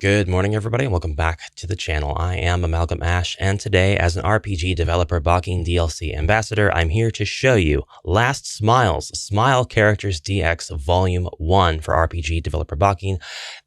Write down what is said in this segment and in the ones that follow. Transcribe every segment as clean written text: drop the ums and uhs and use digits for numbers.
Good morning, everybody, and welcome back to the channel. I am Amalgam Ash, and today, as an RPG Developer Bakin DLC ambassador, I'm here to show you LastSmile's Smile Characters DX Vol.1 for RPG Developer Bakin.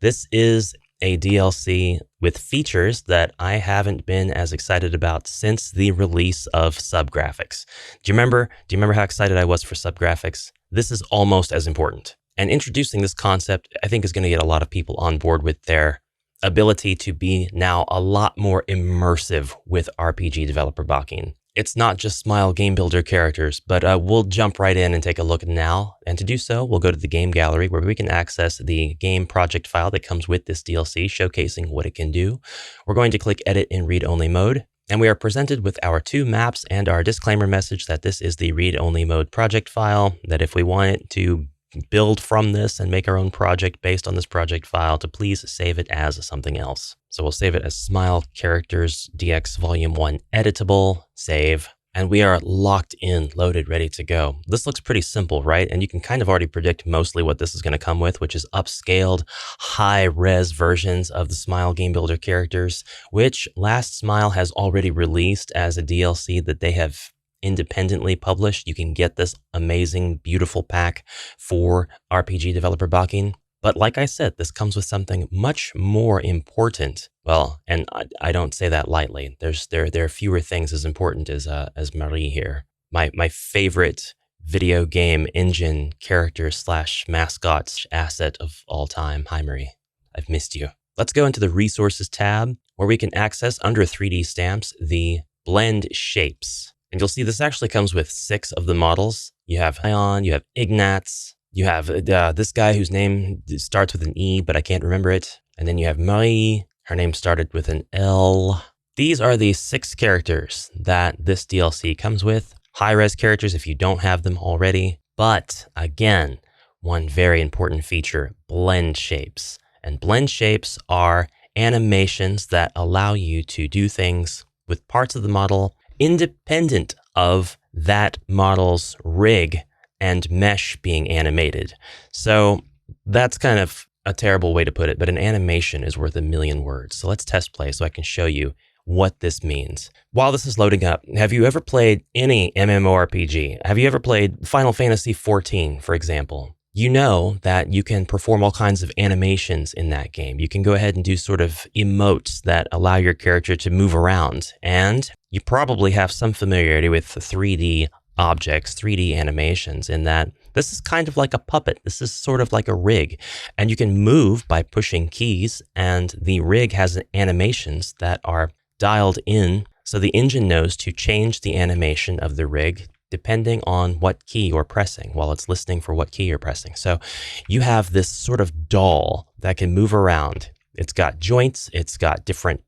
This is a DLC with features that I haven't been as excited about since the release of Subgraphics. Do you remember how excited I was for Subgraphics? This is almost as important. And introducing this concept, I think, is going to get a lot of people on board with their ability to be now a lot more immersive with RPG Developer Bakin. It's not just Smile game builder characters, but we'll jump right in and take a look now. And to do so, we'll go to the game gallery where we can access the game project file that comes with this DLC, showcasing what it can do. We're going to click edit in read-only mode. And we are presented with our two maps and our disclaimer message that this is the read-only mode project file, that if we want it to build from this and make our own project based on this project file, to please save it as something else. So we'll save it as Smile Characters DX Vol.1 editable, save, and we are locked in, loaded, ready to go. This looks pretty simple, right? And you can kind of already predict mostly what this is going to come with, which is upscaled, high-res versions of the Smile game builder characters, which LastSmile has already released as a DLC that they have independently published. You can get this amazing, beautiful pack for RPG Developer Bakin. But like I said, this comes with something much more important. Well, and I don't say that lightly. There are fewer things as important as Marie here. My favorite video game engine character / mascot asset of all time. Hi, Marie. I've missed you. Let's go into the Resources tab, where we can access under 3D stamps the blend shapes. And you'll see this actually comes with 6 of the models. You have Ion, you have Ignatz, you have this guy whose name starts with an E, but I can't remember it. And then you have Marie, her name started with an L. These are the 6 characters that this DLC comes with. High-res characters if you don't have them already. But again, one very important feature, blend shapes. And blend shapes are animations that allow you to do things with parts of the model independent of that model's rig and mesh being animated. So that's kind of a terrible way to put it, but an animation is worth a million words. So let's test play so I can show you what this means. While this is loading up, have you ever played any MMORPG? Have you ever played Final Fantasy XIV, for example? You know that you can perform all kinds of animations in that game. You can go ahead and do sort of emotes that allow your character to move around. And you probably have some familiarity with 3D objects, 3D animations, in that this is kind of like a puppet. This is sort of like a rig. And you can move by pushing keys, and the rig has animations that are dialed in. So the engine knows to change the animation of the rig depending on what key you're pressing while it's listening for what key you're pressing. So you have this sort of doll that can move around. It's got joints, it's got different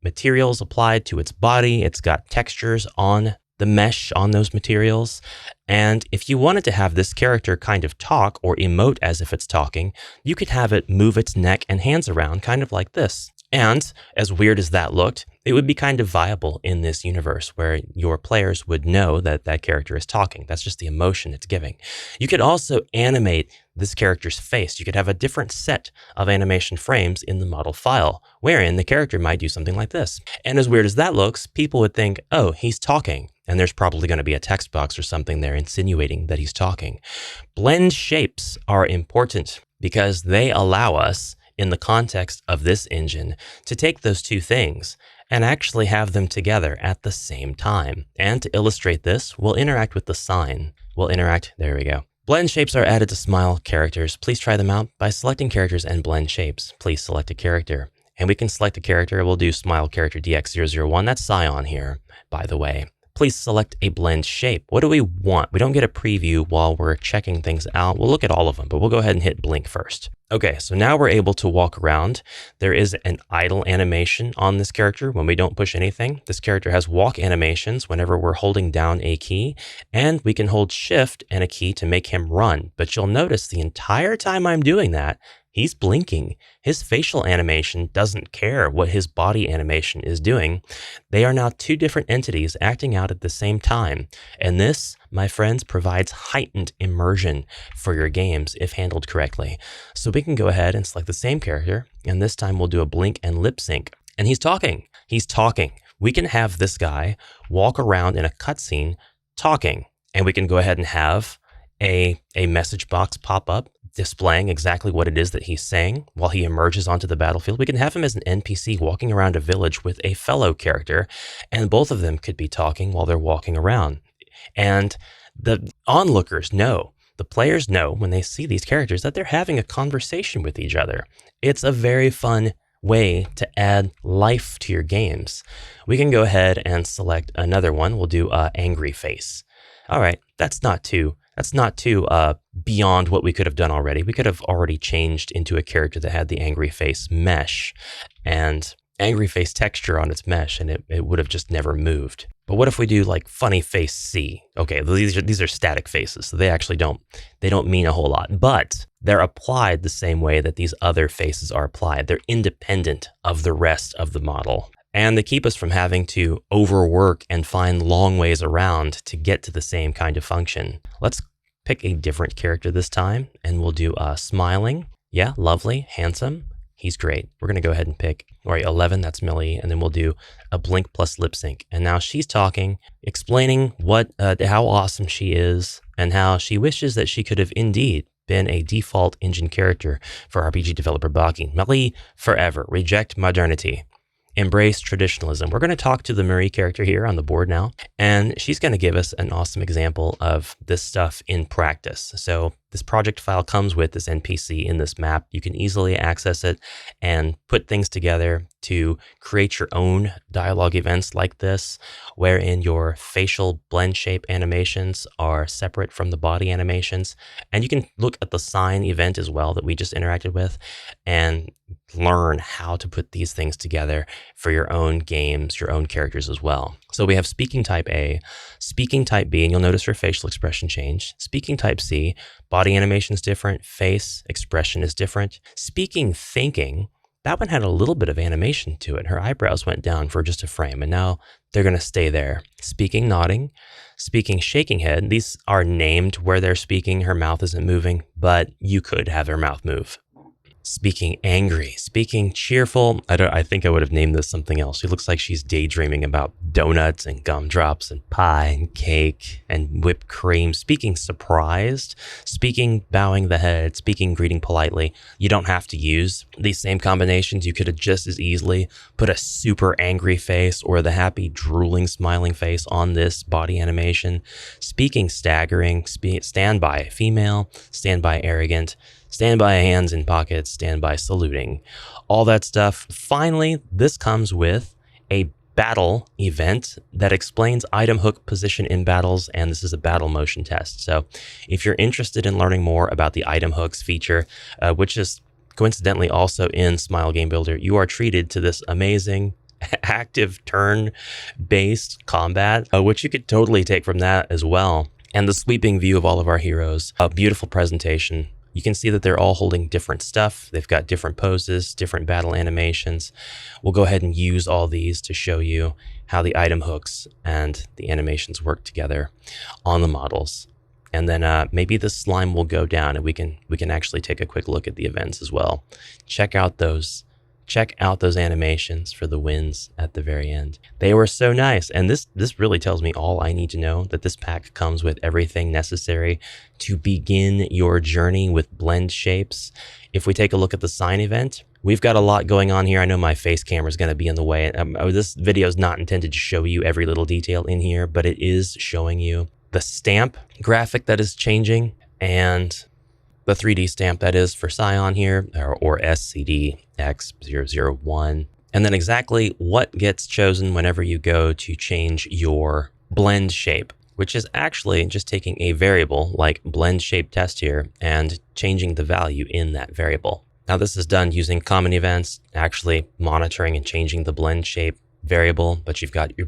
materials applied to its body, it's got textures on the mesh on those materials. And if you wanted to have this character kind of talk or emote as if it's talking, you could have it move its neck and hands around kind of like this. And as weird as that looked, it would be kind of viable in this universe where your players would know that that character is talking. That's just the emotion it's giving. You could also animate this character's face. You could have a different set of animation frames in the model file, wherein the character might do something like this. And as weird as that looks, people would think, oh, he's talking. And there's probably going to be a text box or something there insinuating that he's talking. Blend shapes are important because they allow us, in the context of this engine, to take those two things and actually have them together at the same time. And to illustrate this, we'll interact with the sign. There we go. Blend shapes are added to Smile characters. Please try them out by selecting characters and blend shapes. Please select a character. And we can select a character. We'll do Smile Character DX001. That's Scion here, by the way. Please select a blend shape. What do we want? We don't get a preview while we're checking things out. We'll look at all of them, but we'll go ahead and hit blink first. Okay, so now we're able to walk around. There is an idle animation on this character when we don't push anything. This character has walk animations whenever we're holding down a key, and we can hold shift and a key to make him run. But you'll notice the entire time I'm doing that, he's blinking. His facial animation doesn't care what his body animation is doing. They are now two different entities acting out at the same time. And this my friends, provides heightened immersion for your games if handled correctly. So we can go ahead and select the same character, and this time we'll do a blink and lip sync. And he's talking. He's talking. We can have this guy walk around in a cutscene talking, and we can go ahead and have a message box pop up displaying exactly what it is that he's saying while he emerges onto the battlefield. We can have him as an NPC walking around a village with a fellow character, and both of them could be talking while they're walking around. And the onlookers know, the players know when they see these characters that they're having a conversation with each other. It's a very fun way to add life to your games. We can go ahead and select another one. We'll do angry face. All right, that's not too beyond what we could have done already. We could have already changed into a character that had the angry face mesh and angry face texture on its mesh, and it would have just never moved. But what if we do like funny face C? Okay, these are static faces, so they actually don't mean a whole lot, but they're applied the same way that these other faces are applied. They're independent of the rest of the model. And they keep us from having to overwork and find long ways around to get to the same kind of function. Let's pick a different character this time, and we'll do smiling. Yeah, lovely, handsome. He's great. We're going to go ahead and pick, all right, 11, that's Millie, and then we'll do a blink plus lip sync. And now she's talking, explaining how awesome she is and how she wishes that she could have indeed been a default engine character for RPG Developer Bakin. Millie forever, reject modernity. Embrace traditionalism. We're going to talk to the Marie character here on the board now, and she's going to give us an awesome example of this stuff in practice. So this project file comes with this NPC in this map. You can easily access it and put things together to create your own dialogue events like this, wherein your facial blend shape animations are separate from the body animations. And you can look at the sign event as well that we just interacted with and learn how to put these things together for your own games, your own characters as well. So we have speaking type A, speaking type B, and you'll notice her facial expression change. Speaking type C, body animation is different, face expression is different. Speaking thinking, that one had a little bit of animation to it. Her eyebrows went down for just a frame, and now they're going to stay there. Speaking nodding, speaking shaking head. These are named where they're speaking. Her mouth isn't moving, but you could have her mouth move. Speaking angry, speaking cheerful. I think I would have named this something else. She looks like she's daydreaming about donuts and gumdrops and pie and cake and whipped cream. Speaking surprised, speaking bowing the head, speaking greeting politely. You don't have to use these same combinations. You could have just as easily put a super angry face or the happy drooling smiling face on this body animation. Speaking staggering, stand by female, stand by arrogant, stand by hands in pockets, stand by saluting, all that stuff. Finally, this comes with a battle event that explains item hook position in battles, and this is a battle motion test. So if you're interested in learning more about the item hooks feature, which is coincidentally also in Smile Game Builder, you are treated to this amazing active turn-based combat, which you could totally take from that as well. And the sweeping view of all of our heroes, a beautiful presentation. You can see that they're all holding different stuff. They've got different poses, different battle animations. We'll go ahead and use all these to show you how the item hooks and the animations work together on the models. And then maybe the slime will go down and we can actually take a quick look at the events as well. Check out those animations for the wins at the very end. They were so nice. And this really tells me all I need to know, that this pack comes with everything necessary to begin your journey with blend shapes. If we take a look at the sign event, we've got a lot going on here. I know my face camera is going to be in the way. This video is not intended to show you every little detail in here, but it is showing you the stamp graphic that is changing and the 3D stamp that is for Scion here, or SCD-X001. And then exactly what gets chosen whenever you go to change your blend shape, which is actually just taking a variable like blend shape test here and changing the value in that variable. Now this is done using common events, actually monitoring and changing the blend shape variable, but you've got your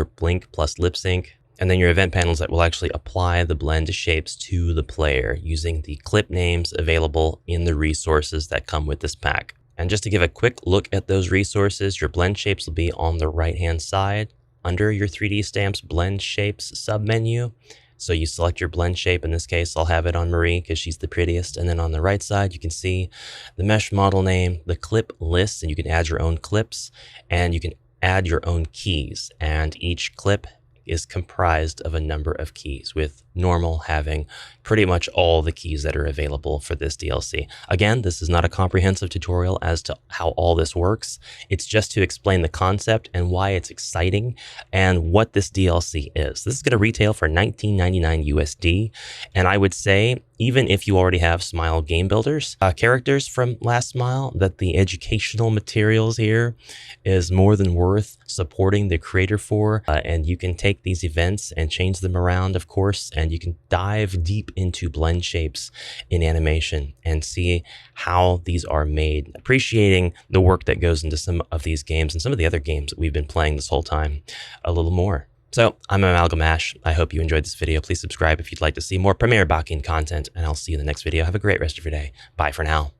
blink plus lip sync, and then your event panels that will actually apply the blend shapes to the player using the clip names available in the resources that come with this pack. And just to give a quick look at those resources, your blend shapes will be on the right-hand side under your 3D Stamps blend shapes submenu. So you select your blend shape. In this case, I'll have it on Marie because she's the prettiest. And then on the right side, you can see the mesh model name, the clip list, and you can add your own clips, and you can add your own keys. And each clip is comprised of a number of keys, with normal having pretty much all the keys that are available for this DLC. Again, this is not a comprehensive tutorial as to how all this works. It's just to explain the concept and why it's exciting and what this DLC is. This is going to retail for $19.99 USD. And I would say, even if you already have Smile game builders, characters from LastSmile, that the educational materials here is more than worth supporting the creator for. And you can take these events and change them around, of course, and you can dive deep into blend shapes in animation and see how these are made, appreciating the work that goes into some of these games and some of the other games that we've been playing this whole time a little more. So I'm Amalgam Ash. I hope you enjoyed this video. Please subscribe if you'd like to see more Premiere Bakin content, and I'll see you in the next video. Have a great rest of your day. Bye for now.